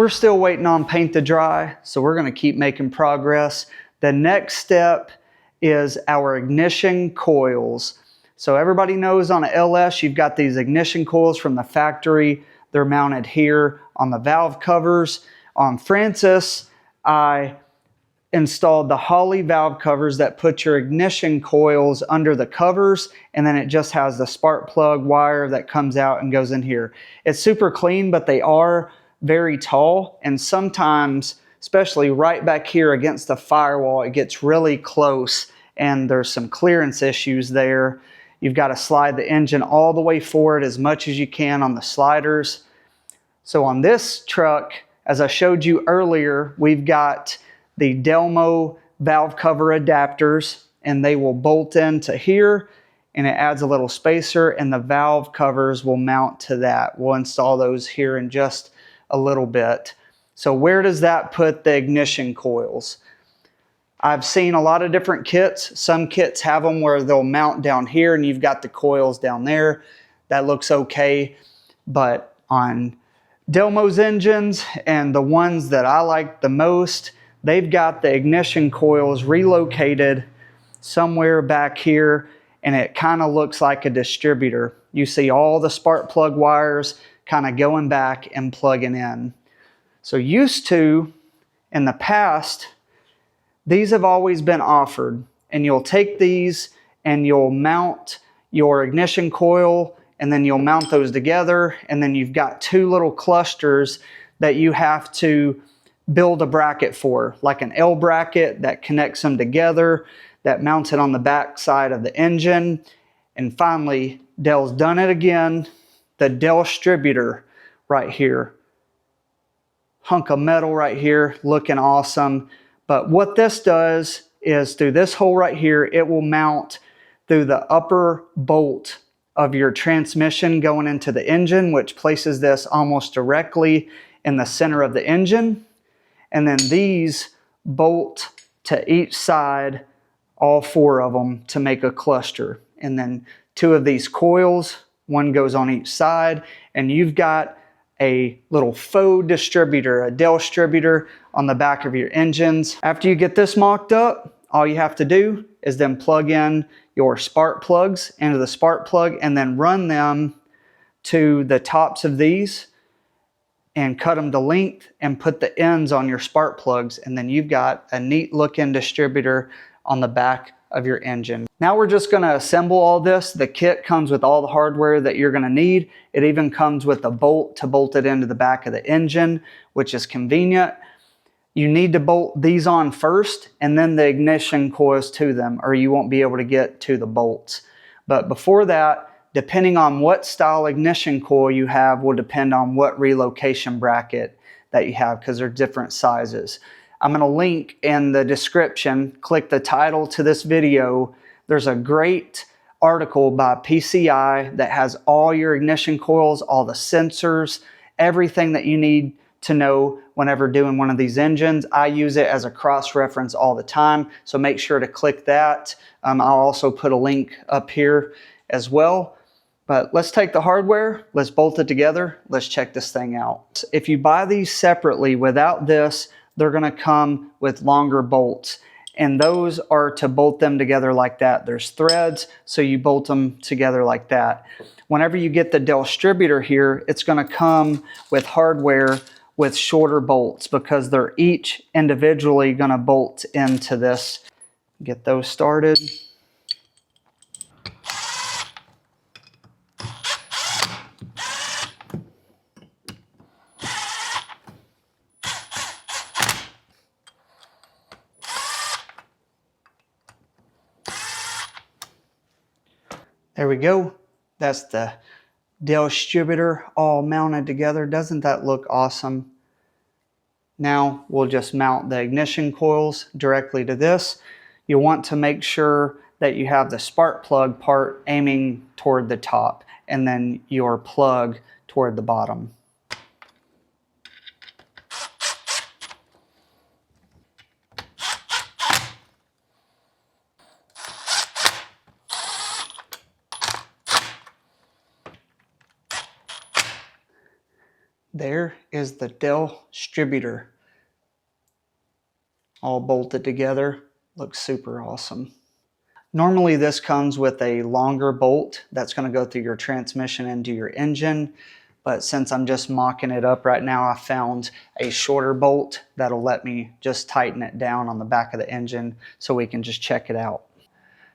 we're still waiting on paint to dry, so we're going to keep making progress. The next step is our ignition coils. So everybody knows on an LS, you've got these ignition coils from the factory. They're mounted here on the valve covers. On Francis, I installed the Holley valve covers that put your ignition coils under the covers, and then it just has the spark plug wire that comes out and goes in here. It's super clean, but they are very tall, and sometimes, especially right back here against the firewall, it gets really close and there's some clearance issues there. You've got to slide the engine all the way forward as much as you can on the sliders. So on this truck, as I showed you earlier, we've got the Delmo valve cover adapters, and they will bolt into here, and it adds a little spacer, and the valve covers will mount to that. We'll install those here in just a little bit. So where does that put the ignition coils? I've seen a lot of different kits. Some kits have them where they'll mount down here and you've got the coils down there. That looks okay, but on Delmo's engines and the ones that I like the most, they've got the ignition coils relocated somewhere back here, and it kind of looks like a distributor. You see all the spark plug wires kind of going back and plugging in. So used to, in the past, these have always been offered, and you'll take these and you'll mount your ignition coil, and then you'll mount those together, and then you've got two little clusters that you have to build a bracket for, like an L bracket that connects them together, that mounts it on the back side of the engine. And finally, Del's done it again. The Del-Stributer right here. Hunk of metal right here, looking awesome. But what this does is through this hole right here, it will mount through the upper bolt of your transmission going into the engine, which places this almost directly in the center of the engine. And then these bolt to each side, all four of them, to make a cluster. And then two of these coils, one goes on each side, and you've got a little faux distributor, a Del-Stributer on the back of your engines. After you get this mocked up, all you have to do is then plug in your spark plugs into the spark plug and then run them to the tops of these and cut them to length and put the ends on your spark plugs, and then you've got a neat looking distributor on the back of your engine. Now we're just going to assemble all this. The kit comes with all the hardware that you're going to need. It even comes with a bolt to bolt it into the back of the engine, which is convenient. You need to bolt these on first and then the ignition coils to them, or you won't be able to get to the bolts. But before that, depending on what style ignition coil you have will depend on what relocation bracket that you have, because they're different sizes. I'm going to link in the description, click the title to this video. There's a great article by PCI that has all your ignition coils, all the sensors, everything that you need to know whenever doing one of these engines. I use it as a cross-reference all the time, so make sure to click that. I'll also put a link up here as well. But let's take the hardware, let's bolt it together, let's check this thing out. If you buy these separately without this, they're going to come with longer bolts, and those are to bolt them together like that. There's threads, so you bolt them together like that. Whenever you get the Del-Stributer here, it's going to come with hardware with shorter bolts because they're each individually going to bolt into this. Get those started. There we go. That's the Del-Stributer all mounted together. Doesn't that look awesome? Now we'll just mount the ignition coils directly to this. You'll want to make sure that you have the spark plug part aiming toward the top and then your plug toward the bottom. There is the Del-Stributer all bolted together. Looks super awesome. Normally this comes with a longer bolt that's going to go through your transmission into your engine, but since I'm just mocking it up right now, I found a shorter bolt that'll let me just tighten it down on the back of the engine so we can just check it out.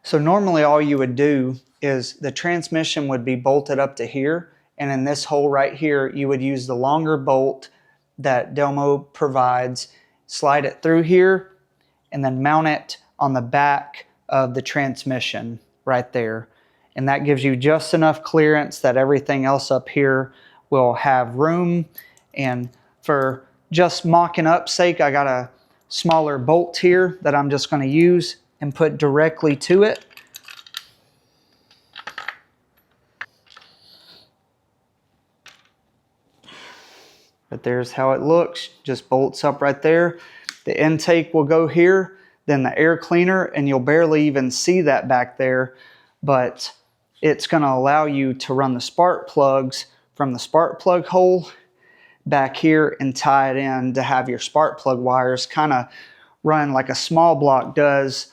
So normally all you would do is the transmission would be bolted up to here, and in this hole right here you would use the longer bolt that Delmo provides, slide it through here, and then mount it on the back of the transmission right there. And that gives you just enough clearance that everything else up here will have room. And for just mocking up's sake, I got a smaller bolt here that I'm just going to use and put directly to it. But there's how it looks, just bolts up right there. The intake will go here, then the air cleaner, and you'll barely even see that back there, but it's going to allow you to run the spark plugs from the spark plug hole back here and tie it in to have your spark plug wires kind of run like a small block does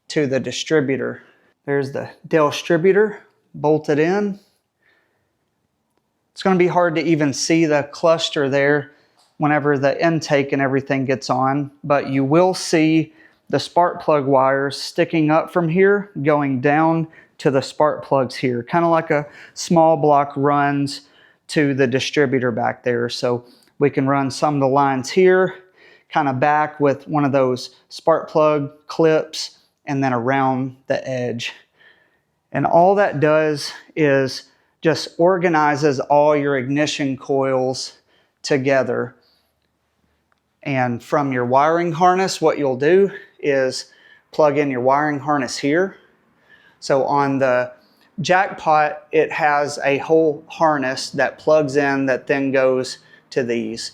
to the distributor. There's the Del-Stributer bolted in. It's going to be hard to even see the cluster there whenever the intake and everything gets on, but you will see the spark plug wires sticking up from here going down to the spark plugs here, kind of like a small block runs to the distributor back there. So we can run some of the lines here, kind of back with one of those spark plug clips, and then around the edge. And all that does is just organizes all your ignition coils together. And from your wiring harness, what you'll do is plug in your wiring harness here. So on the jackpot, it has a whole harness that plugs in that then goes to these.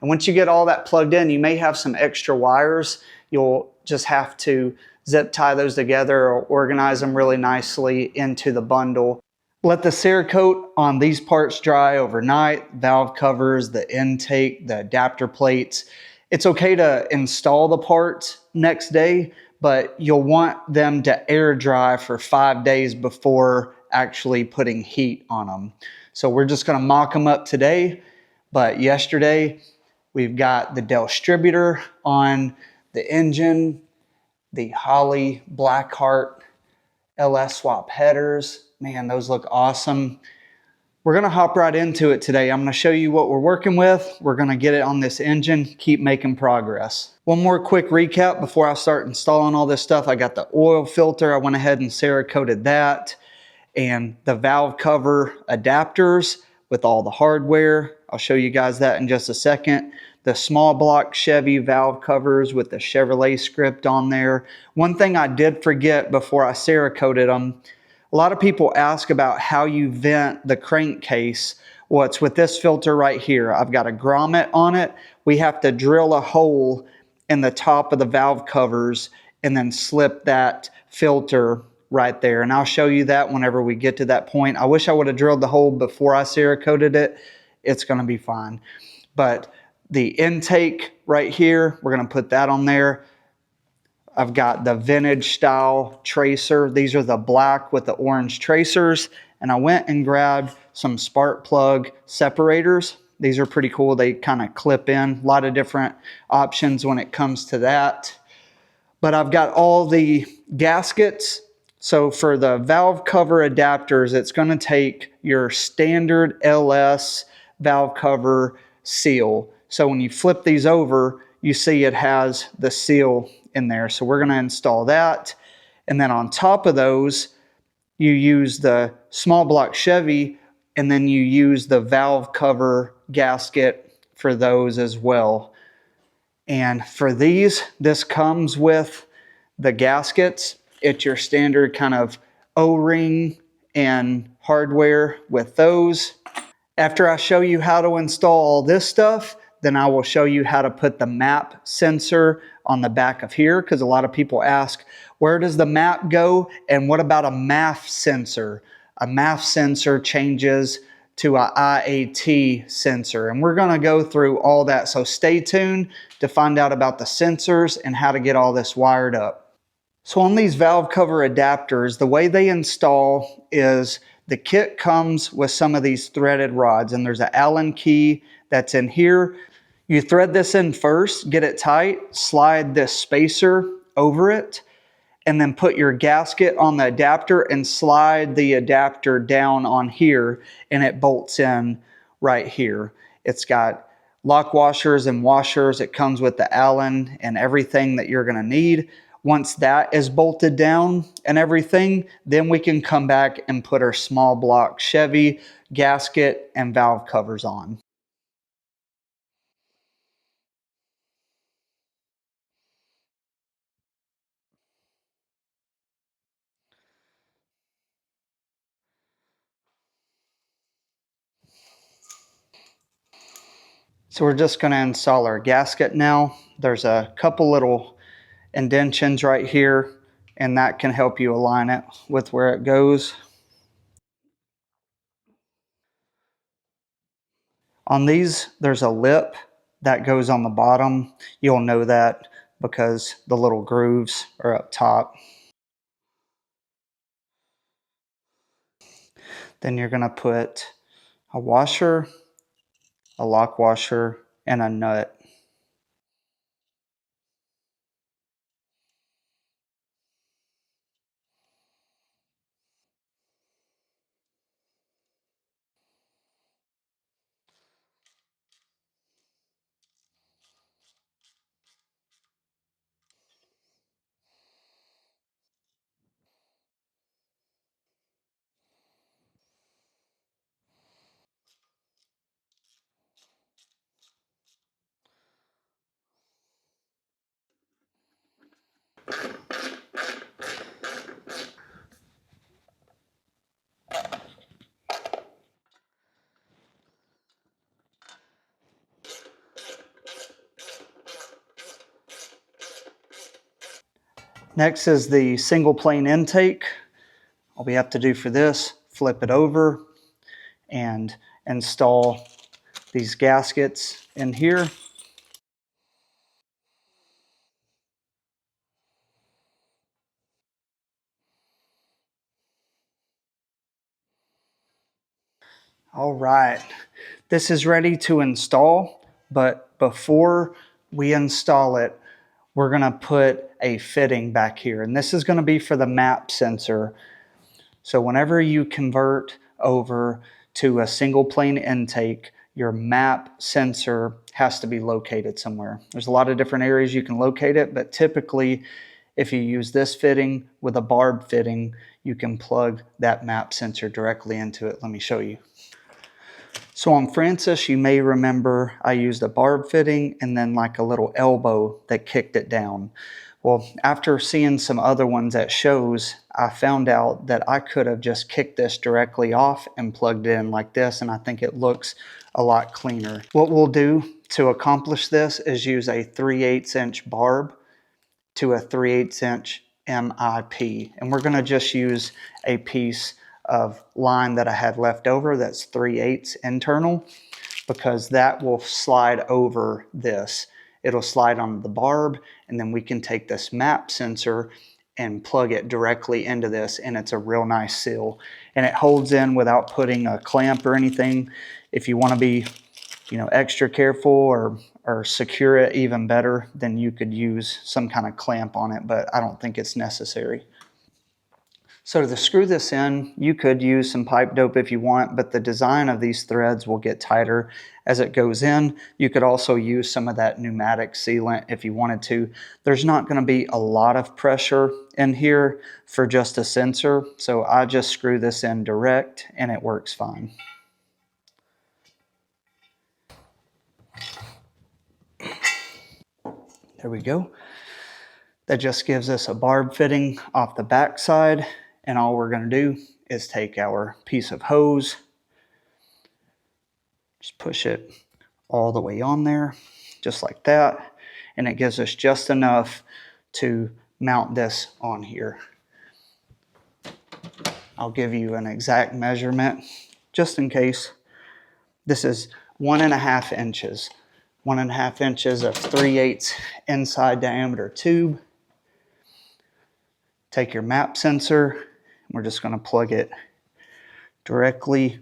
And once you get all that plugged in, you may have some extra wires. You'll just have to zip tie those together or organize them really nicely into the bundle. Let the Cerakote on these parts dry overnight, valve covers, the intake, the adapter plates. It's okay to install the parts next day, but you'll want them to air dry for 5 days before actually putting heat on them. So we're just going to mock them up today, but yesterday we've got the Del-Stributer on the engine, the Holley Blackheart LS swap headers. Man, those look awesome. We're going to hop right into it today. I'm going to show you what we're working with. We're going to get it on this engine, keep making progress. One more quick recap before I start installing all this stuff. I got the oil filter. I went ahead and Cerakoted that. And the valve cover adapters with all the hardware. I'll show you guys that in just a second. The small block Chevy valve covers with the Chevrolet script on there. One thing I did forget before I Cerakoted them, a lot of people ask about how you vent the crankcase. Well, it's with this filter right here. I've got a grommet on it. We have to drill a hole in the top of the valve covers and then slip that filter right there. And I'll show you that whenever we get to that point. I wish I would have drilled the hole before I Cerakoted it. It's going to be fine. But the intake right here, we're going to put that on there. I've got the vintage style tracer. These are the black with the orange tracers. And I went and grabbed some spark plug separators. These are pretty cool. They kind of clip in. A lot of different options when it comes to that. But I've got all the gaskets. So for the valve cover adapters, it's going to take your standard LS valve cover seal. So when you flip these over, you see it has the seal in there. So we're going to install that. And then on top of those, you use the small block Chevy, and then you use the valve cover gasket for those as well. And for these, this comes with the gaskets. It's your standard kind of O-ring and hardware with those. After I show you how to install all this stuff, then I will show you how to put the map sensor on the back of here, because a lot of people ask, where does the map go? And what about a MAF sensor? A MAF sensor changes to a IAT sensor. And we're gonna go through all that. So stay tuned to find out about the sensors and how to get all this wired up. So on these valve cover adapters, the way they install is the kit comes with some of these threaded rods, and there's an Allen key that's in here. You thread this in first, get it tight, slide this spacer over it, and then put your gasket on the adapter and slide the adapter down on here, and it bolts in right here. It's got lock washers and washers. It comes with the Allen and everything that you're gonna need. Once that is bolted down and everything, then we can come back and put our small block Chevy gasket and valve covers on. So we're just gonna install our gasket now. There's a couple little indentions right here, and that can help you align it with where it goes. On these, there's a lip that goes on the bottom. You'll know that because the little grooves are up top. Then you're gonna put a washer, a lock washer, and a nut. Next is the single plane intake. All we have to do for this, flip it over and install these gaskets in here. All right, this is ready to install, but before we install it, we're gonna put a fitting back here, and this is gonna be for the MAP sensor. So whenever you convert over to a single plane intake, your MAP sensor has to be located somewhere. There's a lot of different areas you can locate it, but typically if you use this fitting with a barb fitting, you can plug that MAP sensor directly into it. Let me show you. So on Francis, you may remember I used a barb fitting and then like a little elbow that kicked it down. Well, after seeing some other ones at shows, I found out that I could have just kicked this directly off and plugged it in like this, and I think it looks a lot cleaner. What we'll do to accomplish this is use a 3/8 inch barb to a 3/8 inch MIP, and we're going to just use a piece of line that I had left over that's 3/8 internal, because that will slide over this. It'll slide on the barb, and then we can take this MAP sensor and plug it directly into this, and it's a real nice seal. And it holds in without putting a clamp or anything. If you want to be, extra careful or secure it even better, then you could use some kind of clamp on it, but I don't think it's necessary. So to screw this in, you could use some pipe dope if you want, but the design of these threads will get tighter as it goes in. You could also use some of that pneumatic sealant if you wanted to. There's not going to be a lot of pressure in here for just a sensor, so I just screw this in direct and it works fine. There we go. That just gives us a barb fitting off the back side, and all we're going to do is take our piece of hose, just push it all the way on there, just like that, and it gives us just enough to mount this on here. I'll give you an exact measurement just in case This is 1.5 inches. 1.5 inches of 3/8 inside diameter tube. Take your map sensor. We're just going to plug it directly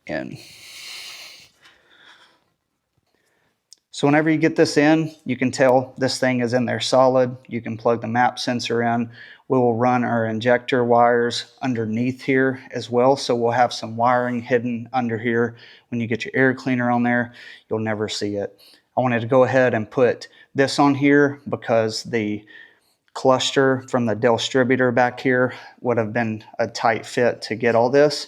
in. So whenever you get this in, you can tell this thing is in there solid. You can plug the map sensor in. We will run our injector wires underneath here as well. So we'll have some wiring hidden under here. When you get your air cleaner on there, you'll never see it. I wanted to go ahead and put this on here because the cluster from the Del-Stributer back here would have been a tight fit to get all this.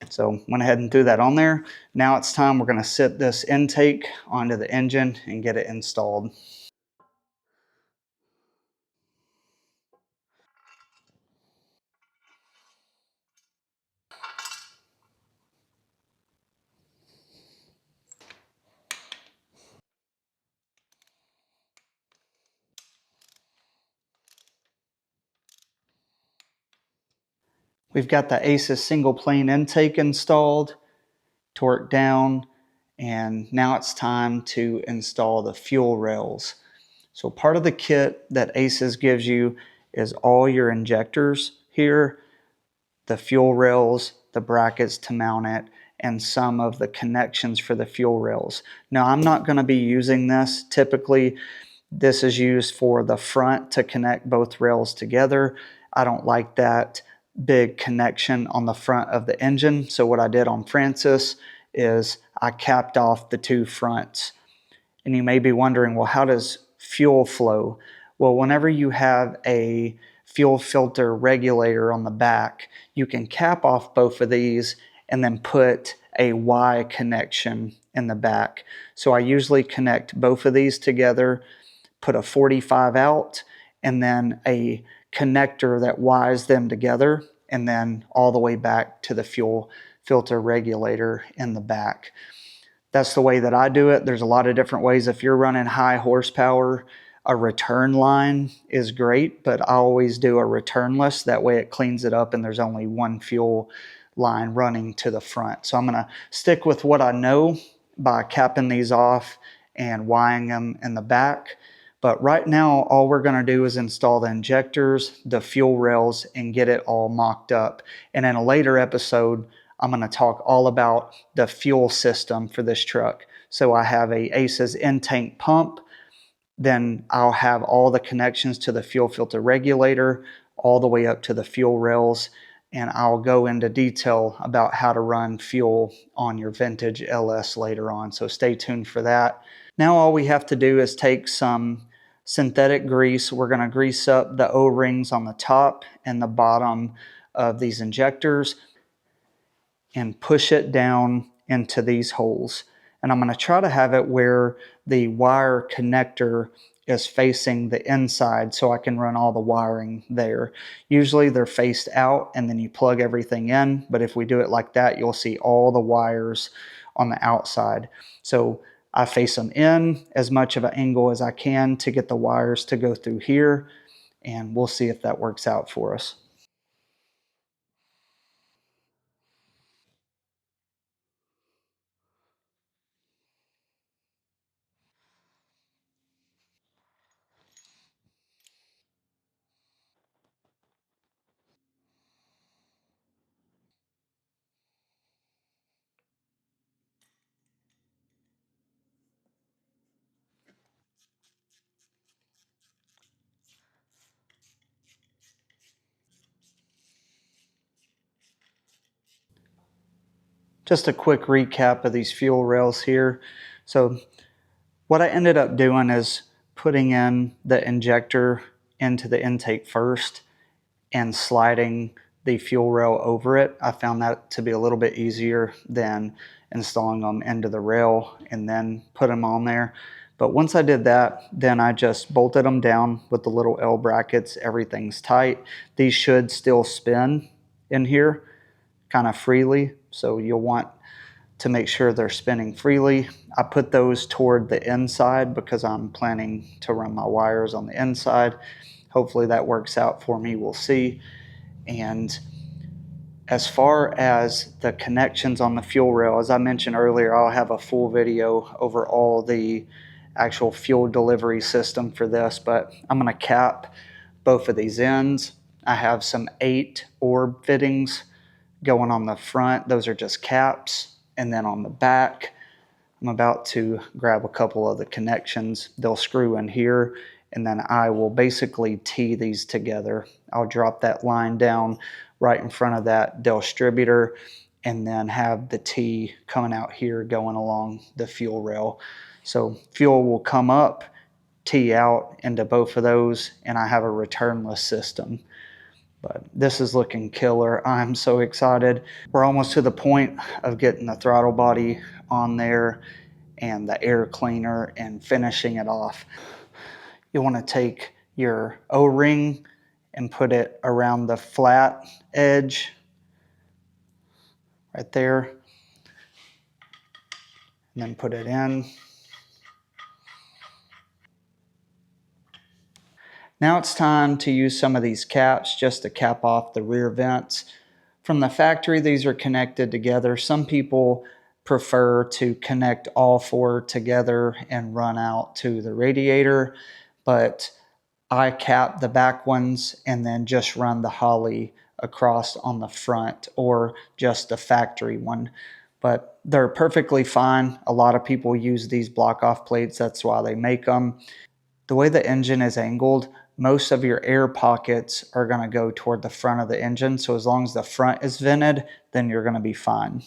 So went ahead and threw that on there. Now it's time we're going to sit this intake onto the engine and get it installed. We've got the ACES single plane intake installed, torqued down, and now it's time to install the fuel rails. So part of the kit that ACES gives you is all your injectors here, the fuel rails, the brackets to mount it, and some of the connections for the fuel rails. Now I'm not going to be using this. Typically this is used for the front to connect both rails together. I don't like that big connection on the front of the engine. So what I did on Francis is I capped off the two fronts. And you may be wondering, well, how does fuel flow? Well, whenever you have a fuel filter regulator on the back, you can cap off both of these and then put a Y connection in the back. So I usually connect both of these together, put a 45 out, and then a connector that wires them together, and then all the way back to the fuel filter regulator in the back. That's the way that I do it. There's a lot of different ways. If you're running high horsepower, a return line is great, but I always do a returnless. That way it cleans it up and there's only one fuel line running to the front. So I'm going to stick with what I know by capping these off and wiring them in the back. But right now, all we're going to do is install the injectors, the fuel rails, and get it all mocked up. And in a later episode, I'm going to talk all about the fuel system for this truck. So I have a ACES in-tank pump. Then I'll have all the connections to the fuel filter regulator, all the way up to the fuel rails. And I'll go into detail about how to run fuel on your vintage LS later on. So stay tuned for that. Now all we have to do is take some synthetic grease. We're going to grease up the O-rings on the top and the bottom of these injectors and push it down into these holes. And I'm going to try to have it where the wire connector is facing the inside so I can run all the wiring there. Usually they're faced out and then you plug everything in, but if we do it like that, you'll see all the wires on the outside. So I face them in as much of an angle as I can to get the wires to go through here, and we'll see if that works out for us. Just a quick recap of these fuel rails here. So what I ended up doing is putting in the injector into the intake first and sliding the fuel rail over it. I found that to be a little bit easier than installing them into the rail and then put them on there. But once I did that, then I just bolted them down with the little L brackets. Everything's tight. These should still spin in here kind of freely, so you'll want to make sure they're spinning freely. I put those toward the inside because I'm planning to run my wires on the inside. Hopefully that works out for me, we'll see. And As far as the connections on the fuel rail, as I mentioned earlier, I'll have a full video over all the actual fuel delivery system for this, but I'm going to cap both of these ends. I have some 8 orb fittings going on the front. Those are just caps. And then on the back, I'm about to grab a couple of the connections. They'll screw in here, and then I will basically tee these together. I'll drop that line down right in front of that Del-Stributer, and then have the tee coming out here going along the fuel rail. So fuel will come up, tee out into both of those, and I have a returnless system. But this is looking killer. I'm so excited. We're almost to the point of getting the throttle body on there and the air cleaner and finishing it off. You want to take your O-ring and put it around the flat edge right there, and then put it in. Now it's time to use some of these caps just to cap off the rear vents. From the factory, these are connected together. Some people prefer to connect all 4 together and run out to the radiator, but I cap the back ones and then just run the Holley across on the front, or just the factory one. But they're perfectly fine. A lot of people use these block off plates. That's why they make them. The way the engine is angled, most of your air pockets are going to go toward the front of the engine. So as long as the front is vented, then you're going to be fine.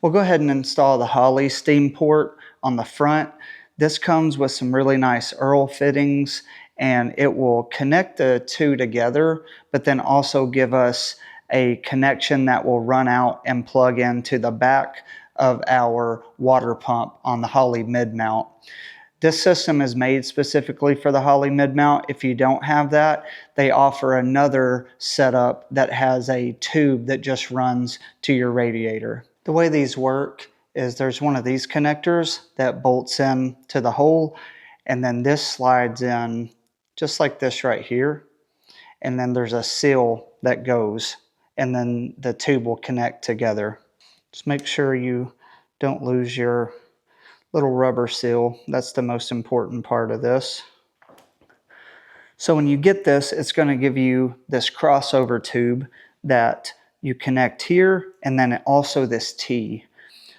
We'll go ahead and install the Holley steam port on the front. This comes with some really nice Earl fittings, and it will connect the 2 together, but then also give us a connection that will run out and plug into the back of our water pump on the Holley mid-mount. This system is made specifically for the Holley mid-mount. If you don't have that, they offer another setup that has a tube that just runs to your radiator. The way these work is there's one of these connectors that bolts in to the hole, and then this slides in just like this right here. And then there's a seal that goes, and then the tube will connect together. Just make sure you don't lose your little rubber seal. That's the most important part of this. So when you get this, it's going to give you this crossover tube that you connect here, and then also this T.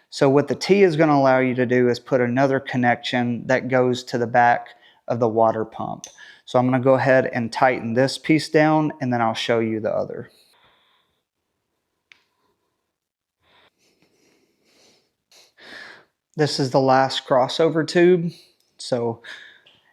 So what the T is going to allow you to do is put another connection that goes to the back of the water pump. So I'm going to go ahead and tighten this piece down, and then I'll show you the other. This is the last crossover tube. So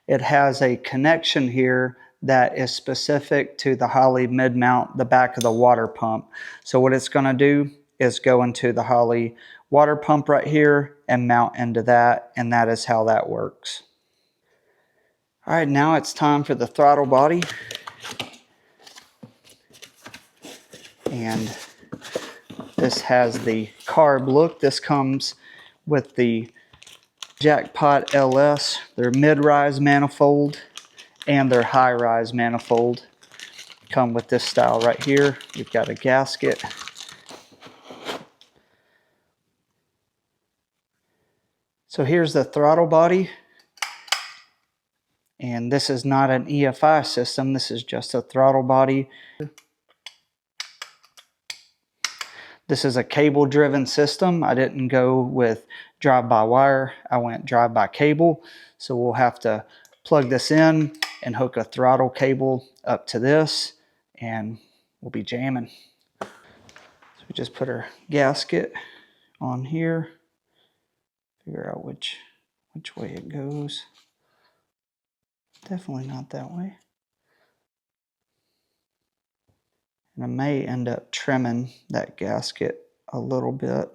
it has a connection here that is specific to the Holley mid-mount, the back of the water pump. So what it's going to do is go into the Holley water pump right here and mount into that, and that is how that works. All right, now it's time for the throttle body. And this has the carb look. This comes with the Jackpot LS, their mid-rise manifold and their high-rise manifold come with this style right here. You've got a gasket. So here's the throttle body. And this is not an EFI system. This is just a throttle body. This is a cable-driven system. I didn't go with drive-by-wire. I went drive-by-cable. So we'll have to plug this in and hook a throttle cable up to this, and we'll be jamming. So we just put our gasket on here. Figure out which way it goes. Definitely not that way. And I may end up trimming that gasket a little bit.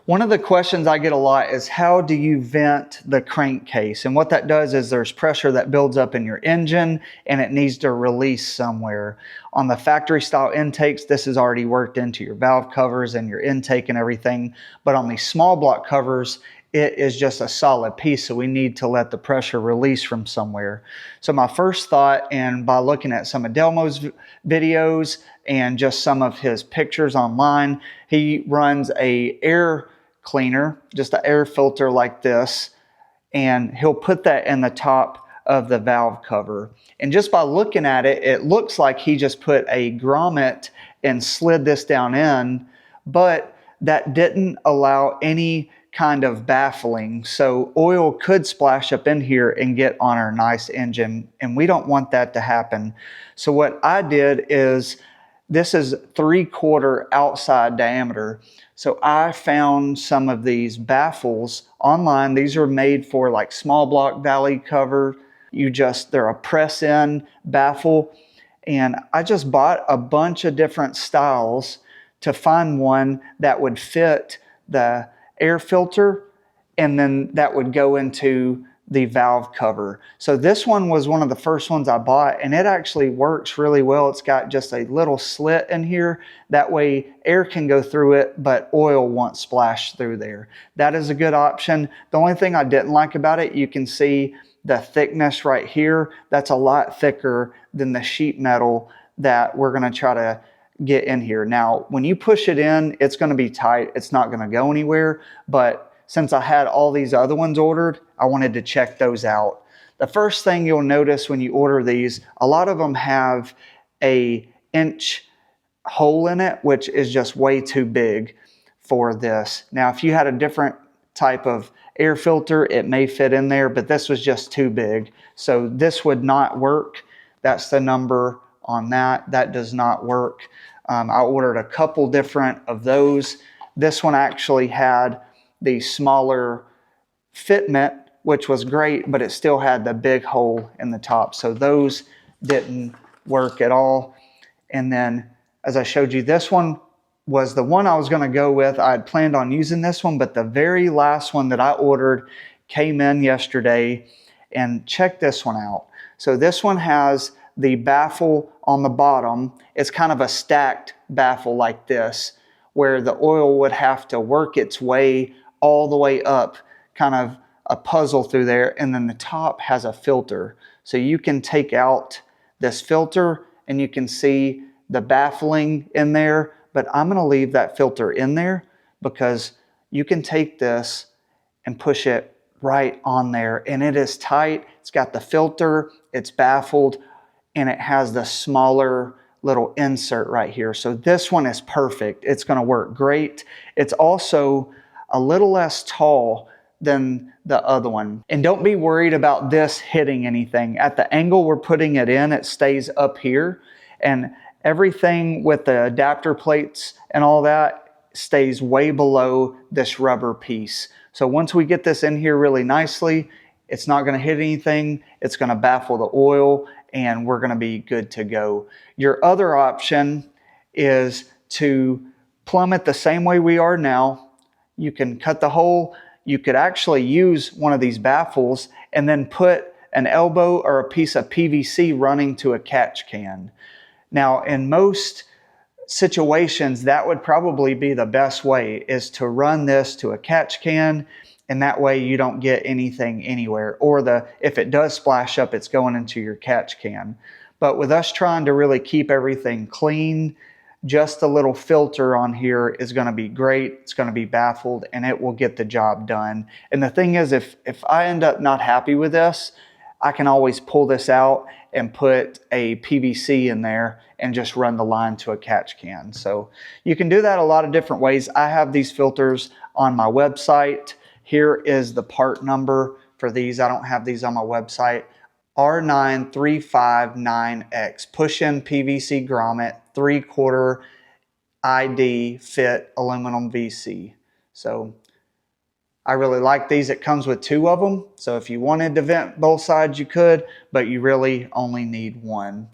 One of the questions I get a lot is how do you vent the crankcase? And what that does is there's pressure that builds up in your engine and it needs to release somewhere. On the factory style intakes, this is already worked into your valve covers and your intake and everything. But on these small block covers, it is just a solid piece, so we need to let the pressure release from somewhere. So my first thought, and by looking at some of Delmo's videos and just some of his pictures online, he runs a air cleaner, just an air filter like this, and he'll put that in the top of the valve cover. And just by looking at it, it looks like he just put a grommet and slid this down in, but that didn't allow any kind of baffling. So oil could splash up in here and get on our nice engine, and we don't want that to happen. So what I did is, this is 3/4 outside diameter. So I found some of these baffles online. These are made for like small block valley cover. They're a press-in baffle. And I just bought a bunch of different styles to find one that would fit the air filter, and then that would go into the valve cover. So this one was one of the first ones I bought, and it actually works really well. It's got just a little slit in here. That way air can go through it, but oil won't splash through there. That is a good option. The only thing I didn't like about it, you can see the thickness right here. That's a lot thicker than the sheet metal that we're going to try to get in here. Now, when you push it in, it's going to be tight. It's not going to go anywhere. But since I had all these other ones ordered, I wanted to check those out. The first thing you'll notice when you order these, a lot of them have an inch hole in it, which is just way too big for this. Now, if you had a different type of air filter, it may fit in there, but this was just too big. So this would not work. That's the number on that. That does not work. I ordered a couple different of those. This one actually had the smaller fitment, which was great, but it still had the big hole in the top. So those didn't work at all. And then, as I showed you, this one was the one I was going to go with. I had planned on using this one, but the very last one that I ordered came in yesterday. And check this one out. So this one has the baffle on the bottom. It's kind of a stacked baffle like this, where the oil would have to work its way all the way up, kind of a puzzle through there. And then the top has a filter. So you can take out this filter and you can see the baffling in there, but I'm going to leave that filter in there because you can take this and push it right on there, and it is tight. It's got the filter, it's baffled, and it has the smaller little insert right here. So this one is perfect. It's going to work great. It's also a little less tall than the other one. And don't be worried about this hitting anything. At the angle we're putting it in, it stays up here, and everything with the adapter plates and all that stays way below this rubber piece. So once we get this in here really nicely, it's not going to hit anything. It's going to baffle the oil, and we're going to be good to go. Your other option is to plumb it the same way we are now. You can cut the hole. You could actually use one of these baffles and then put an elbow or a piece of PVC running to a catch can. Now, in most situations, that would probably be the best way, is to run this to a catch can, and that way you don't get anything anywhere. Or if it does splash up, it's going into your catch can. But with us trying to really keep everything clean, just a little filter on here is going to be great. It's going to be baffled, and it will get the job done. And the thing is, if I end up not happy with this, I can always pull this out and put a PVC in there and just run the line to a catch can. So you can do that a lot of different ways. I have these filters on my website. Here is the part number for these. I don't have these on my website. R9359X, push-in PVC grommet, 3/4 ID fit aluminum VC. So I really like these. It comes with 2 of them. So if you wanted to vent both sides, you could, but you really only need one.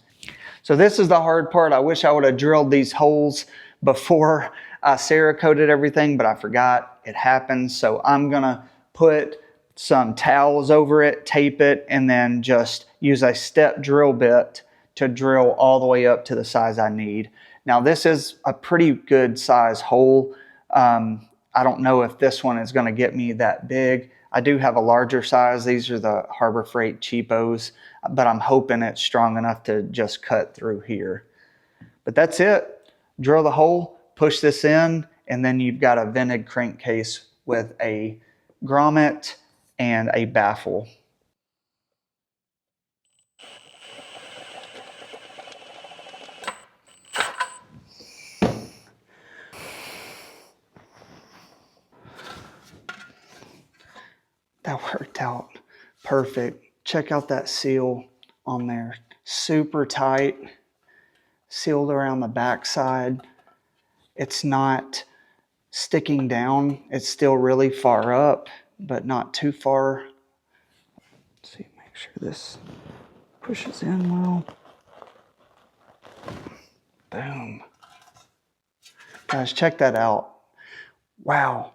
So this is the hard part. I wish I would have drilled these holes before I Cerakoted everything, but I forgot. It happens. So I'm going to put some towels over it, tape it, and then just use a step drill bit to drill all the way up to the size I need. Now this is a pretty good size hole. I don't know if this one is going to get me that big. I do have a larger size. These are the Harbor Freight cheapos, but I'm hoping it's strong enough to just cut through here. But that's it. Drill the hole, push this in, and then you've got a vented crankcase with a grommet and a baffle. That worked out perfect. Check out that seal on there. Super tight, sealed around the backside. It's not sticking down. It's still really far up, but not too far. Let's see, make sure this pushes in well. Boom. Guys, check that out. Wow.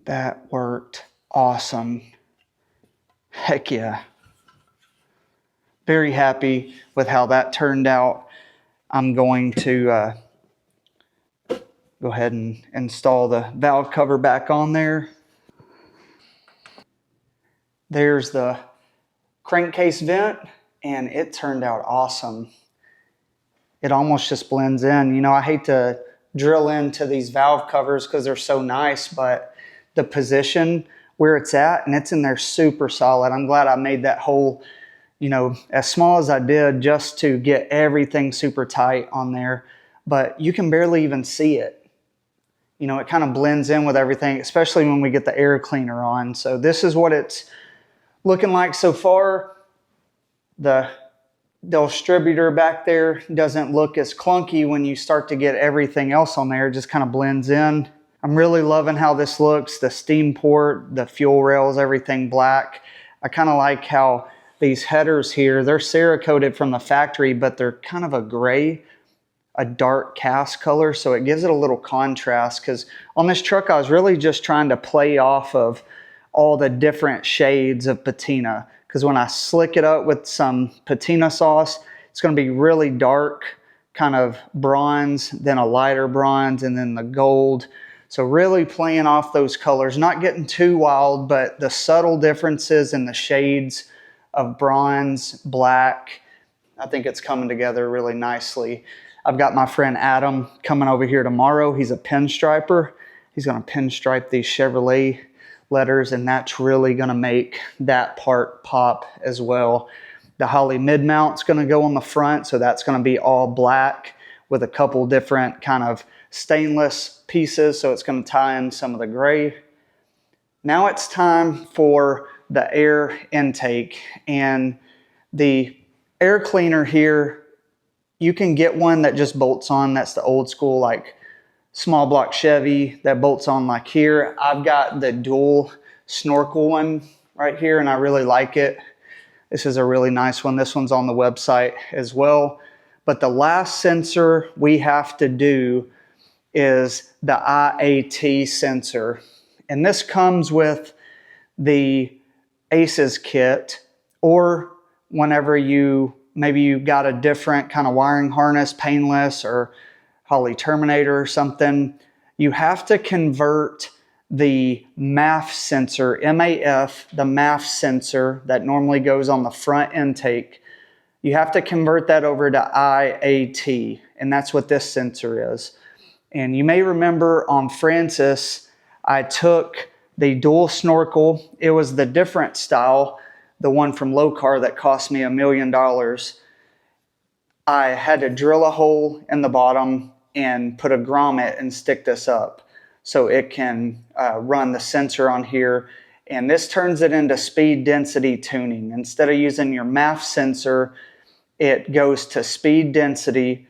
That worked awesome. Heck yeah. Very happy with how that turned out. I'm going to go ahead and install the valve cover back on there. There's the crankcase vent, and it turned out awesome. It almost just blends in. You know, I hate to drill into these valve covers because they're so nice, but the position where it's at, and it's in there super solid. I'm glad I made that hole, you know, as small as I did just to get everything super tight on there, but you can barely even see it. You know, it kind of blends in with everything, especially when we get the air cleaner on. So this is what it's looking like so far. The Del-Stributer back there doesn't look as clunky when you start to get everything else on there. It just kind of blends in. I'm really loving how this looks. The steam port, the fuel rails, everything black. I kind of like how these headers here, they're Cerakoted from the factory, but they're kind of a gray, a dark cast color. So it gives it a little contrast, because on this truck, I was really just trying to play off of all the different shades of patina. Because when I slick it up with some patina sauce, it's going to be really dark, kind of bronze, then a lighter bronze, and then the gold. So really playing off those colors, not getting too wild, but the subtle differences in the shades of bronze, black. I think it's coming together really nicely. I've got my friend Adam coming over here tomorrow. He's a pinstriper. He's going to pinstripe these Chevrolet letters, and that's really going to make that part pop as well. The Holley mid-mount's going to go on the front, so that's going to be all black with a couple different kind of stainless pieces, so it's going to tie in some of the gray. Now it's time for the air intake, and the air cleaner here, you can get one that just bolts on. That's the old school, like small block Chevy that bolts on like here. I've got the dual snorkel one right here, and I really like it. This is a really nice one. This one's on the website as well. But the last sensor we have to do is the IAT sensor. And this comes with the ACES kit, or whenever maybe you got a different kind of wiring harness, painless or Holley Terminator or something, you have to convert the MAF sensor, MAF, the MAF sensor that normally goes on the front intake. You have to convert that over to IAT, and that's what this sensor is. And you may remember on Francis, I took the dual snorkel. It was the different style, the one from Locar that cost me $1 million. I had to drill a hole in the bottom and put a grommet and stick this up so it can run the sensor on here. And this turns it into speed density tuning. Instead of using your MAF sensor, it goes to speed density,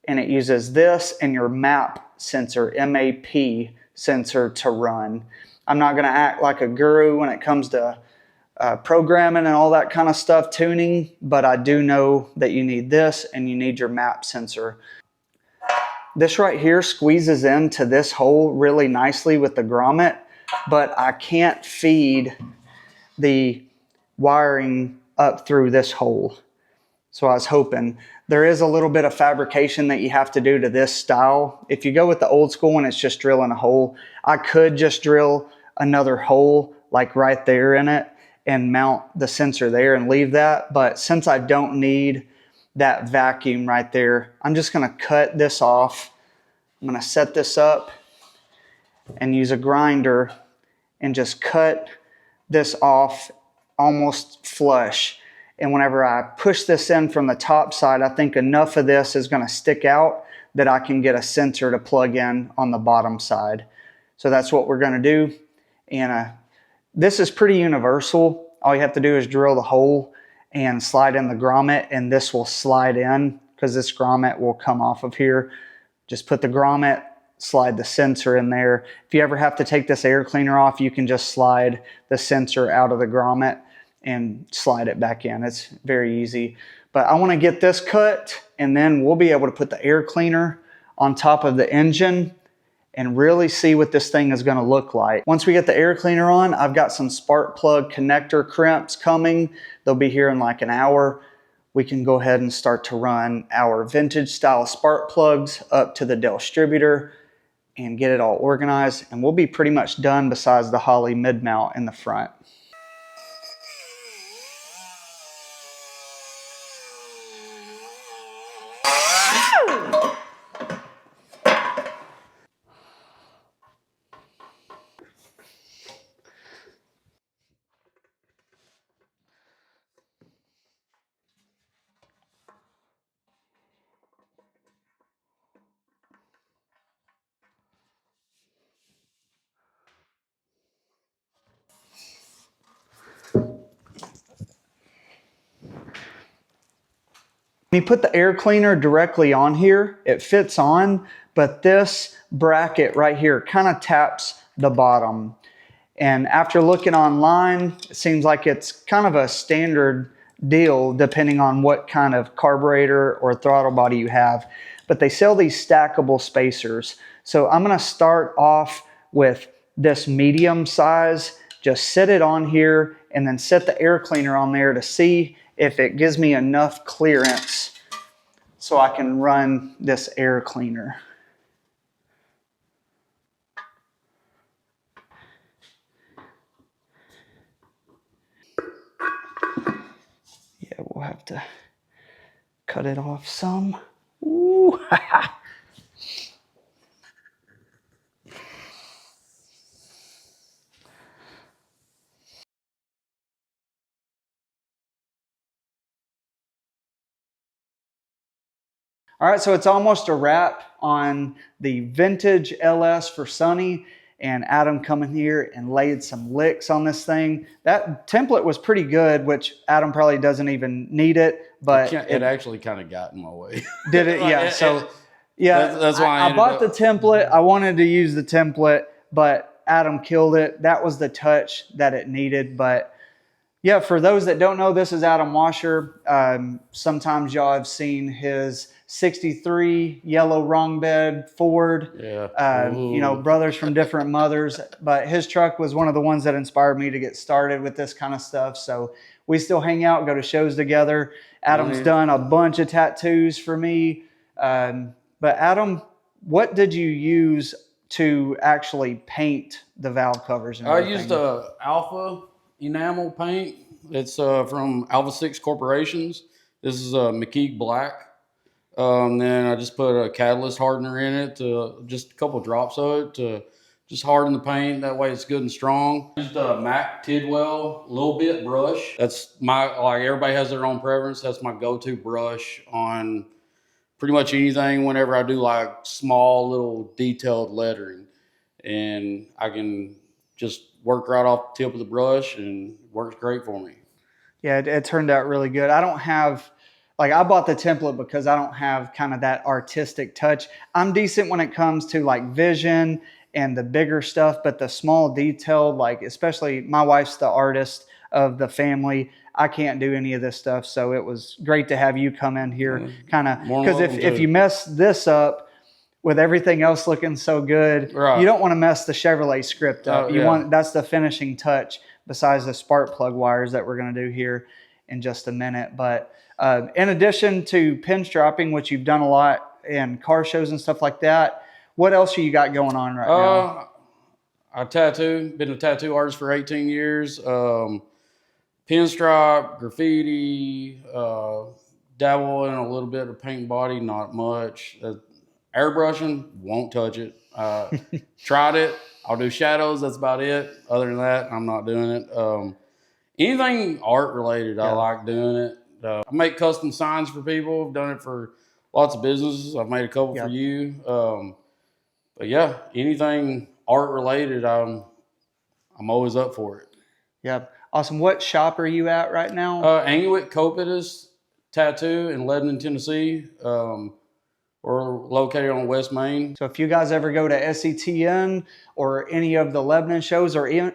and it uses this and your MAP sensor, MAP sensor, to run. I'm not going to act like a guru when it comes to programming and all that kind of stuff, tuning, but I do know that you need this and you need your map sensor. This right here squeezes into this hole really nicely with the grommet, but I can't feed the wiring up through this hole. So I was hoping. There is a little bit of fabrication that you have to do to this style. If you go with the old school one, it's just drilling a hole. I could just drill another hole like right there in it and mount the sensor there and leave that. But since I don't need that vacuum right there, I'm just going to cut this off. I'm going to set this up and use a grinder and just cut this off almost flush. And whenever I push this in from the top side, I think enough of this is going to stick out that I can get a sensor to plug in on the bottom side. So that's what we're going to do. And this is pretty universal. All you have to do is drill the hole and slide in the grommet, and this will slide in because this grommet will come off of here. Just put the grommet, slide the sensor in there. If you ever have to take this air cleaner off, you can just slide the sensor out of the grommet and slide it back in. It's very easy. But I want to get this cut, and then we'll be able to put the air cleaner on top of the engine and really see what this thing is going to look like. Once we get the air cleaner on, I've got some spark plug connector crimps coming. They'll be here in like an hour. We can go ahead and start to run our vintage style spark plugs up to the Del-Stributer and get it all organized. And we'll be pretty much done besides the Holley mid mount in the front. When you put the air cleaner directly on here, it fits on, but this bracket right here kind of taps the bottom. And after looking online, it seems like it's kind of a standard deal depending on what kind of carburetor or throttle body you have. But they sell these stackable spacers. So I'm going to start off with this medium size, just set it on here and then set the air cleaner on there to see if it gives me enough clearance so I can run this air cleaner. Yeah, we'll have to cut it off some. Ooh, All right, so it's almost a wrap on the vintage LS for Sonny, and Adam coming here and laid some licks on this thing. That template was pretty good, which Adam probably doesn't even need it, but it actually kind of got in my way. Did it? Yeah. So yeah, that's why I bought the template. I wanted to use the template, but Adam killed it. That was the touch that it needed. But yeah, for those that don't know, this is Adam Washer. Sometimes y'all have seen his 63 yellow wrong bed Ford. Yeah. You know, brothers from different mothers. But his truck was one of the ones that inspired me to get started with this kind of stuff. So we still hang out, go to shows together. Adam's done a bunch of tattoos for me. But Adam, what did you use to actually paint the valve covers? And I used Alpha enamel paint. It's from Alpha 6 Corporations. This is McKeague Black. Then I just put a catalyst hardener in it, just a couple drops of it to just harden the paint. That way it's good and strong. I used a Mac Tidwell little bit brush. That's like everybody has their own preference. That's my go-to brush on pretty much anything whenever I do like small little detailed lettering. And I can just work right off the tip of the brush and it works great for me. Yeah, it turned out really good. I don't have, like, I bought the template because I don't have kind of that artistic touch. I'm decent when it comes to like vision and the bigger stuff, but the small detailed, like especially my wife's the artist of the family. I can't do any of this stuff, so it was great to have you come in here, kind of, because if you mess this up with everything else looking so good, you don't want to mess the Chevrolet script up. That's the finishing touch, besides the spark plug wires that we're going to do here in just a minute. But in addition to pinstriping, which you've done a lot in car shows and stuff like that, what else you got going on right now? I been a tattoo artist for 18 years. Pinstripe, graffiti, dabble in a little bit of paint body, not much. Airbrushing, won't touch it. Tried it. I'll do shadows. That's about it. Other than that, I'm not doing it. Anything art related, I like doing it. I make custom signs for people. I've done it for lots of businesses. I've made a couple for you. But yeah, anything art related, I'm always up for it. Yep. Awesome. What shop are you at right now? Anguick Copitus Tattoo in Lebanon, Tennessee. We're located on West Main. So if you guys ever go to SETN or any of the Lebanon shows, or even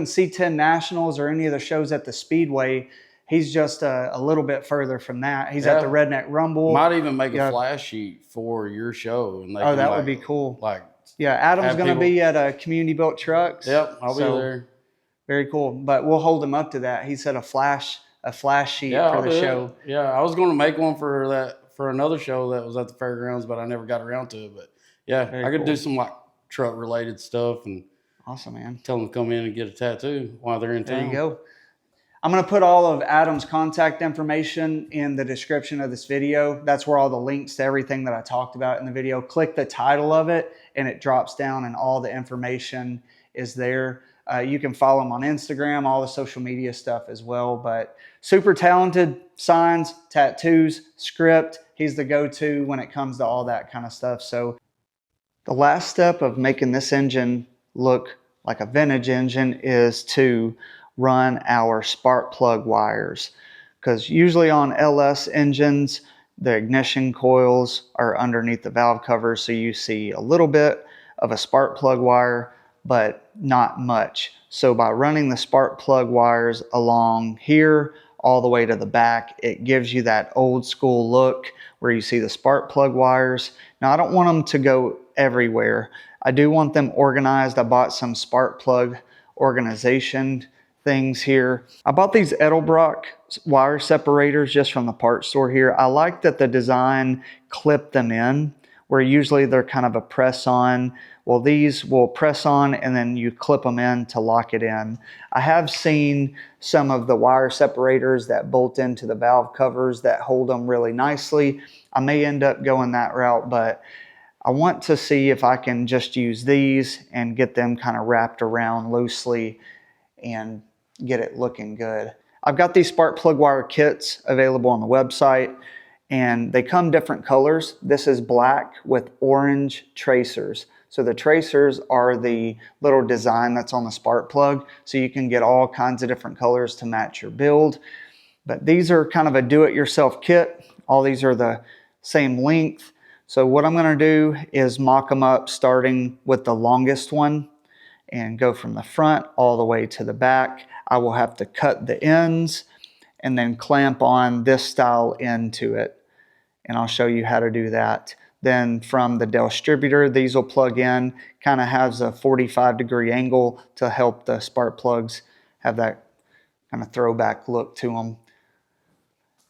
C10 Nationals or any of the shows at the Speedway, he's just a little bit further from that. He's at the Redneck Rumble. Might even make a flash sheet for your show. And that would be cool. Adam's going to be at a Community Built Trucks. Yep, I'll be there. Very cool. But we'll hold him up to that. He said a flash sheet for the show. Yeah, I was going to make one for another show that was at the fairgrounds, but I never got around to it. But yeah, I could do some like truck related stuff and awesome, man. Tell them to come in and get a tattoo while they're in town. There you go. I'm going to put all of Adam's contact information in the description of this video. That's where all the links to everything that I talked about in the video. Click the title of it and it drops down and all the information is there. You can follow him on Instagram, all the social media stuff as well. But super talented, signs, tattoos, script. He's the go-to when it comes to all that kind of stuff. So the last step of making this engine look like a vintage engine is to run our spark plug wires. Because usually on LS engines, the ignition coils are underneath the valve cover. So you see a little bit of a spark plug wire, but not much. So by running the spark plug wires along here all the way to the back, it gives you that old school look where you see the spark plug wires. Now I don't want them to go everywhere. I do want them organized. I bought some spark plug organization things here. I bought these Edelbrock wire separators just from the parts store here. I like that the design clipped them in, where usually they're kind of a press on. Well, these will press on and then you clip them in to lock it in. I have seen some of the wire separators that bolt into the valve covers that hold them really nicely. I may end up going that route, but I want to see if I can just use these and get them kind of wrapped around loosely and get it looking good. I've got these spark plug wire kits available on the website and they come different colors. This is black with orange tracers. So the tracers are the little design that's on the spark plug. So you can get all kinds of different colors to match your build. But these are kind of a do-it-yourself kit. All these are the same length. So what I'm going to do is mock them up starting with the longest one and go from the front all the way to the back. I will have to cut the ends and then clamp on this style end to it. And I'll show you how to do that. Then from the Del-Stributer, these will plug in, kind of has a 45-degree angle to help the spark plugs have that kind of throwback look to them.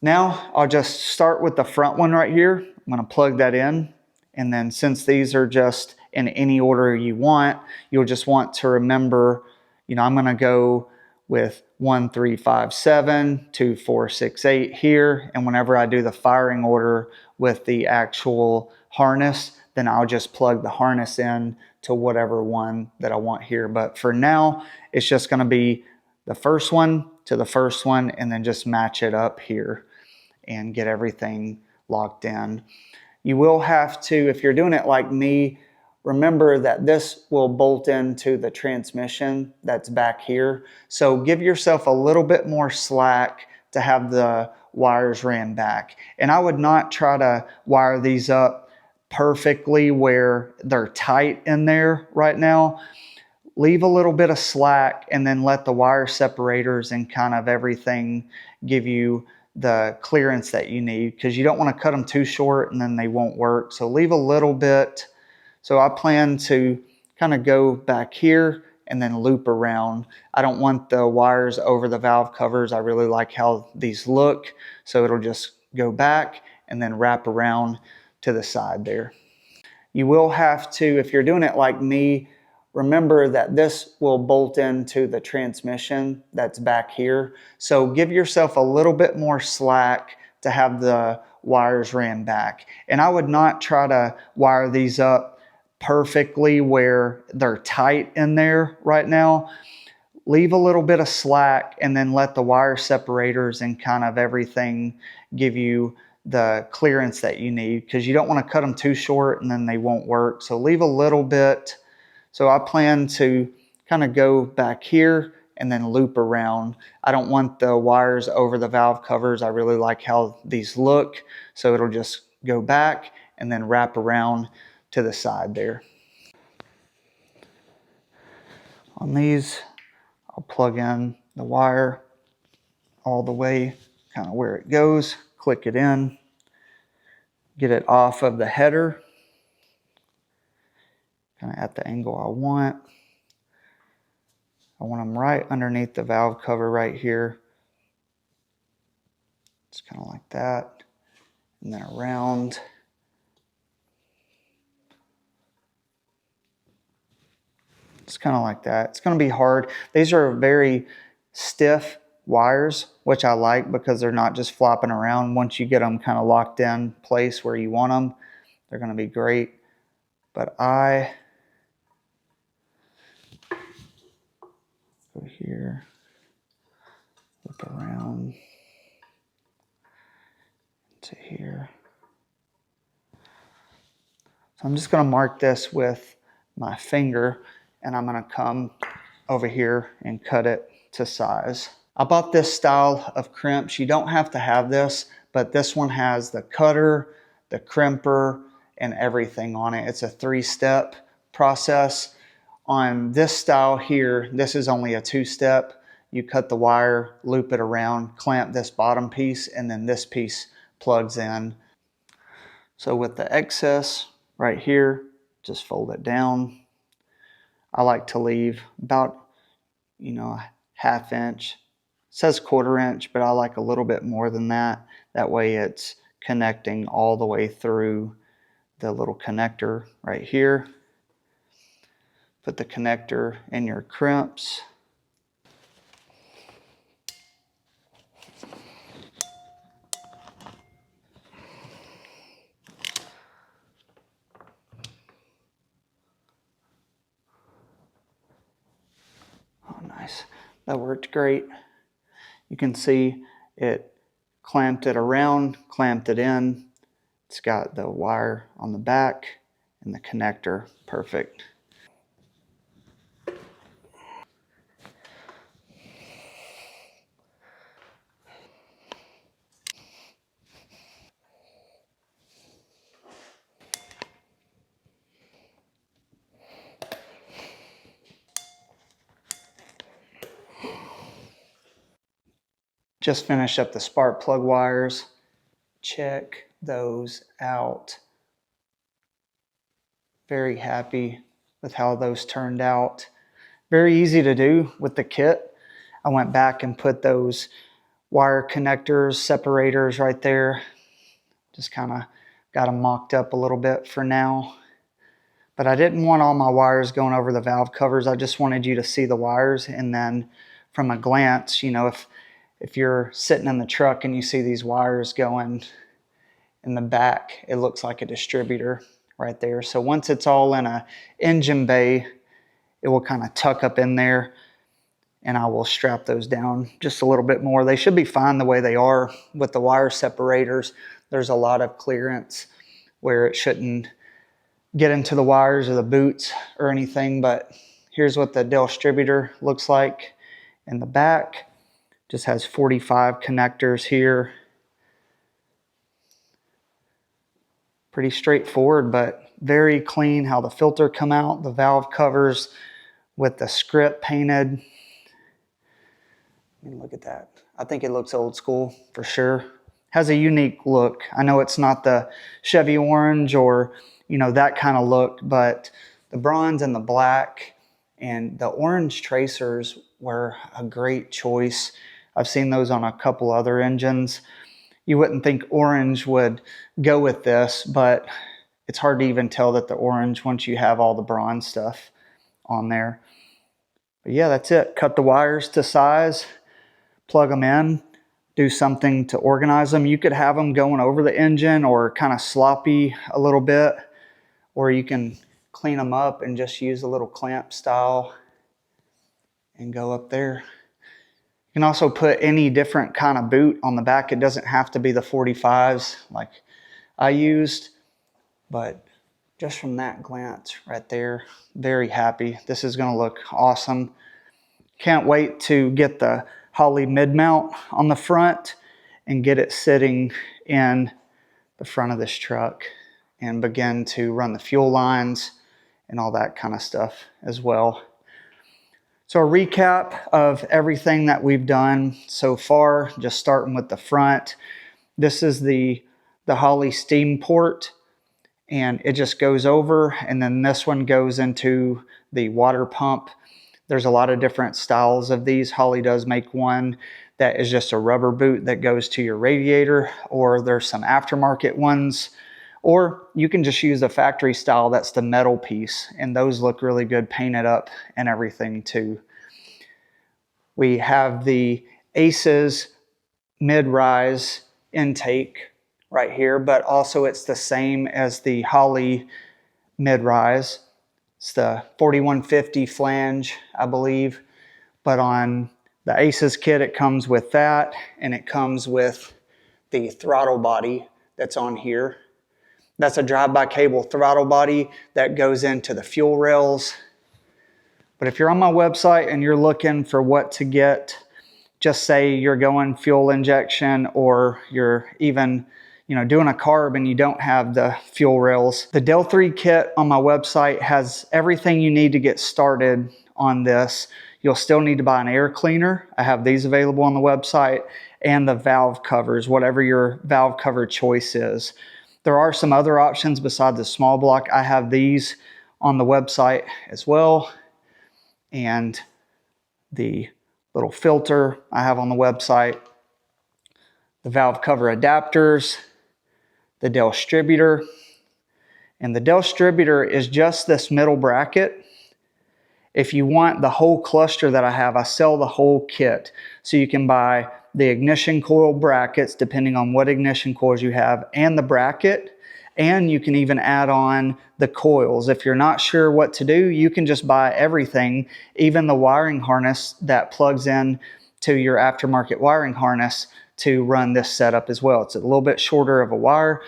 Now I'll just start with the front one right here. I'm going to plug that in. And then since these are just in any order you want, you'll just want to remember, I'm going to go with 1, 3, 5, 7, 2, 4, 6, 8 here. And whenever I do the firing order with the actual harness, then I'll just plug the harness in to whatever one that I want here. But for now, it's just going to be the first one to the first one and then just match it up here and get everything locked in. You will have to, if you're doing it like me, remember that this will bolt into the transmission that's back here. So give yourself a little bit more slack to have the wires ran back. And I would not try to wire these up perfectly where they're tight in there right now. leave a little bit of slack and then let the wire separators and kind of everything give you the clearance that you need, because you don't want to cut them too short and then they won't work. So leave a little bit. So I plan to kind of go back here and then loop around. I don't want the wires over the valve covers. I really like how these look. So it'll just go back and then wrap around to the side there. You will have to, if you're doing it like me, remember that this will bolt into the transmission that's back here. So give yourself a little bit more slack to have the wires ran back. And I would not try to wire these up perfectly where they're tight in there right now. Leave a little bit of slack and then let the wire separators and kind of everything give you the clearance that you need, because you don't want to cut them too short and then they won't work. So leave a little bit. So I plan to kind of go back here and then loop around. I don't want the wires over the valve covers. I really like how these look. So it'll just go back and then wrap around to the side there. On these, I'll plug in the wire all the way kind of where it goes, click it in, get it off of the header, kind of at the angle I want. I want them right underneath the valve cover right here. It's kind of like that, and then around. It's kind of like that. It's going to be hard. These are very stiff wires, which I like because they're not just flopping around. Once you get them kind of locked in place where you want them, they're going to be great. But I go here, loop around to here. So I'm just going to mark this with my finger, and I'm going to come over here and cut it to size. I bought this style of crimps. You don't have to have this, but this one has the cutter, the crimper, and everything on it. It's a 3-step process. On this style here, this is only a 2-step. You cut the wire, loop it around, clamp this bottom piece, and then this piece plugs in. So with the excess right here, just fold it down. I like to leave about, a ½ inch. It says 1/4 inch, but I like a little bit more than that. That way it's connecting all the way through the little connector right here. Put the connector in your crimps. Oh, nice. That worked great. You can see it clamped it around, clamped it in. It's got the wire on the back and the connector. Perfect. Just finished up the spark plug wires. Check those out. Very happy with how those turned out. Very easy to do with the kit. I went back and put those wire connectors, separators right there. Just kind of got them mocked up a little bit for now. But I didn't want all my wires going over the valve covers. I just wanted you to see the wires, and then from a glance, if you're sitting in the truck and you see these wires going in the back, it looks like a distributor right there. So once it's all in a engine bay, it will kind of tuck up in there, and I will strap those down just a little bit more. They should be fine the way they are with the wire separators. There's a lot of clearance where it shouldn't get into the wires or the boots or anything, but here's what the Del-Stributer looks like in the back. Just has 45 connectors here. Pretty straightforward, but very clean how the filter come out. The valve covers with the script painted. I mean, look at that. I think it looks old school for sure. Has a unique look. I know it's not the Chevy orange or, you know, that kind of look, but the bronze and the black and the orange tracers were a great choice. I've seen those on a couple other engines. You wouldn't think orange would go with this, but it's hard to even tell that the orange once you have all the bronze stuff on there. But yeah, that's it. Cut the wires to size, plug them in, do something to organize them. You could have them going over the engine or kind of sloppy a little bit, or you can clean them up and just use a little clamp style and go up there. You can also put any different kind of boot on the back. It doesn't have to be the 45s like I used, but just from that glance right there, very happy. This is going to look awesome. Can't wait to get the Holley mid-mount on the front and get it sitting in the front of this truck and begin to run the fuel lines and all that kind of stuff as well. So a recap of everything that we've done so far, just starting with the front. This is the Holley steam port, and it just goes over, and then this one goes into the water pump. There's a lot of different styles of these. Holley does make one that is just a rubber boot that goes to your radiator, or there's some aftermarket ones, or you can just use a factory style that's the metal piece, and those look really good painted up and everything too. We have the Aces mid-rise intake right here, but also it's the same as the Holley mid-rise. It's the 4150 flange, I believe, but on the Aces kit it comes with that, and it comes with the throttle body that's on here. That's a drive-by cable throttle body that goes into the fuel rails. But if you're on my website and you're looking for what to get, just say you're going fuel injection, or you're even, you know, doing a carb and you don't have the fuel rails. The Del-3 kit on my website has everything you need to get started on this. You'll still need to buy an air cleaner. I have these available on the website, and the valve covers, whatever your valve cover choice is. There are some other options besides the small block. I have these on the website as well. And the little filter I have on the website, the valve cover adapters, the Del-Stributer. And the Del-Stributer is just this middle bracket. If you want the whole cluster that I have, I sell the whole kit. So you can buy the ignition coil brackets, depending on what ignition coils you have, and the bracket. And you can even add on the coils. If you're not sure what to do, you can just buy everything, even the wiring harness that plugs in to your aftermarket wiring harness to run this setup as well. It's a little bit shorter of a wire.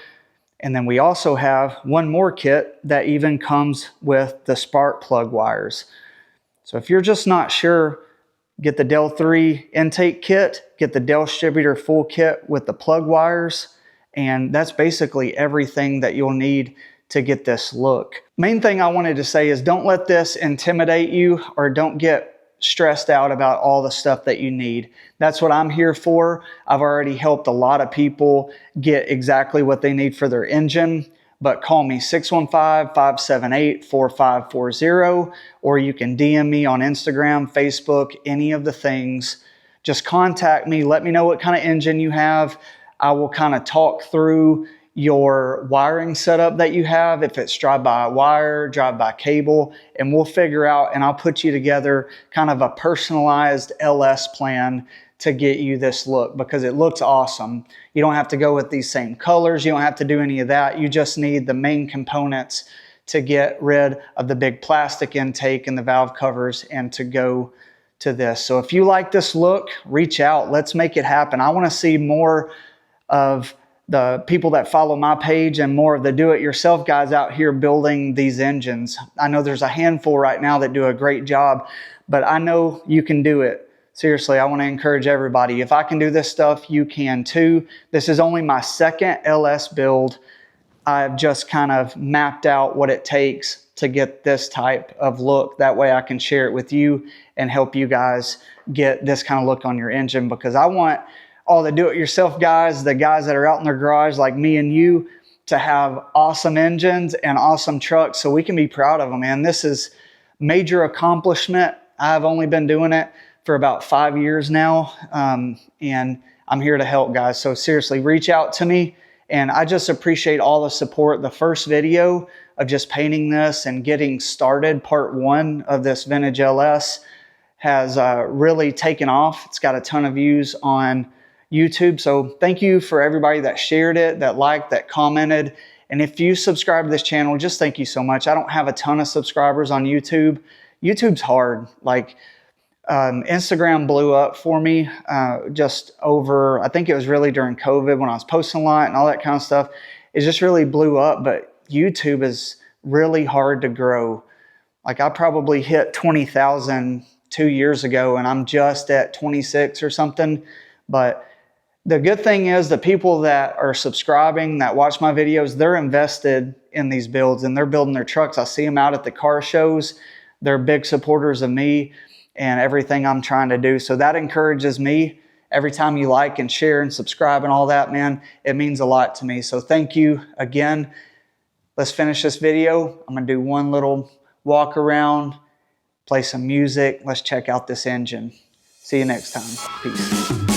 And then we also have one more kit that even comes with the spark plug wires. So if you're just not sure, get the Del-3 intake kit, get the Del-Stributer full kit with the plug wires, and that's basically everything that you'll need to get this look. Main thing I wanted to say is don't let this intimidate you, or don't get stressed out about all the stuff that you need. That's what I'm here for. I've already helped a lot of people get exactly what they need for their engine, but call me 615-578-4540, or you can DM me on Instagram, Facebook, any of the things. Just contact me. Let me know what kind of engine you have. I will kind of talk through your wiring setup that you have, if it's drive-by wire, drive-by cable, and we'll figure out, and I'll put you together kind of a personalized LS plan to get you this look, because it looks awesome. You don't have to go with these same colors. You don't have to do any of that. You just need the main components to get rid of the big plastic intake and the valve covers and to go to this. So if you like this look, reach out. Let's make it happen. I want to see more of the people that follow my page and more of the do-it-yourself guys out here building these engines. I know there's a handful right now that do a great job, but I know you can do it. Seriously, I want to encourage everybody. If I can do this stuff, you can too. This is only my second LS build. I've just kind of mapped out what it takes to get this type of look. That way I can share it with you and help you guys get this kind of look on your engine, because I want all the do-it-yourself guys, the guys that are out in their garage like me and you, to have awesome engines and awesome trucks so we can be proud of them, man. This is major accomplishment. I've only been doing it for about 5 years now, and I'm here to help, guys. So seriously, reach out to me, and I just appreciate all the support. The first video of just painting this and getting started, part 1 of this vintage LS, has really taken off. It's got a ton of views on YouTube. So thank you for everybody that shared it, that liked, that commented. And if you subscribe to this channel, just thank you so much. I don't have a ton of subscribers on YouTube. YouTube's hard. Like Instagram blew up for me just over, I think it was really during COVID when I was posting a lot and all that kind of stuff. It just really blew up. But YouTube is really hard to grow. Like I probably hit 20,000 2 years ago and I'm just at 26 or something. But the good thing is the people that are subscribing, that watch my videos, they're invested in these builds and they're building their trucks. I see them out at the car shows. They're big supporters of me and everything I'm trying to do. So that encourages me. Every time you like and share and subscribe and all that, man, it means a lot to me. So thank you again. Let's finish this video. I'm gonna do one little walk around, play some music. Let's check out this engine. See you next time. Peace.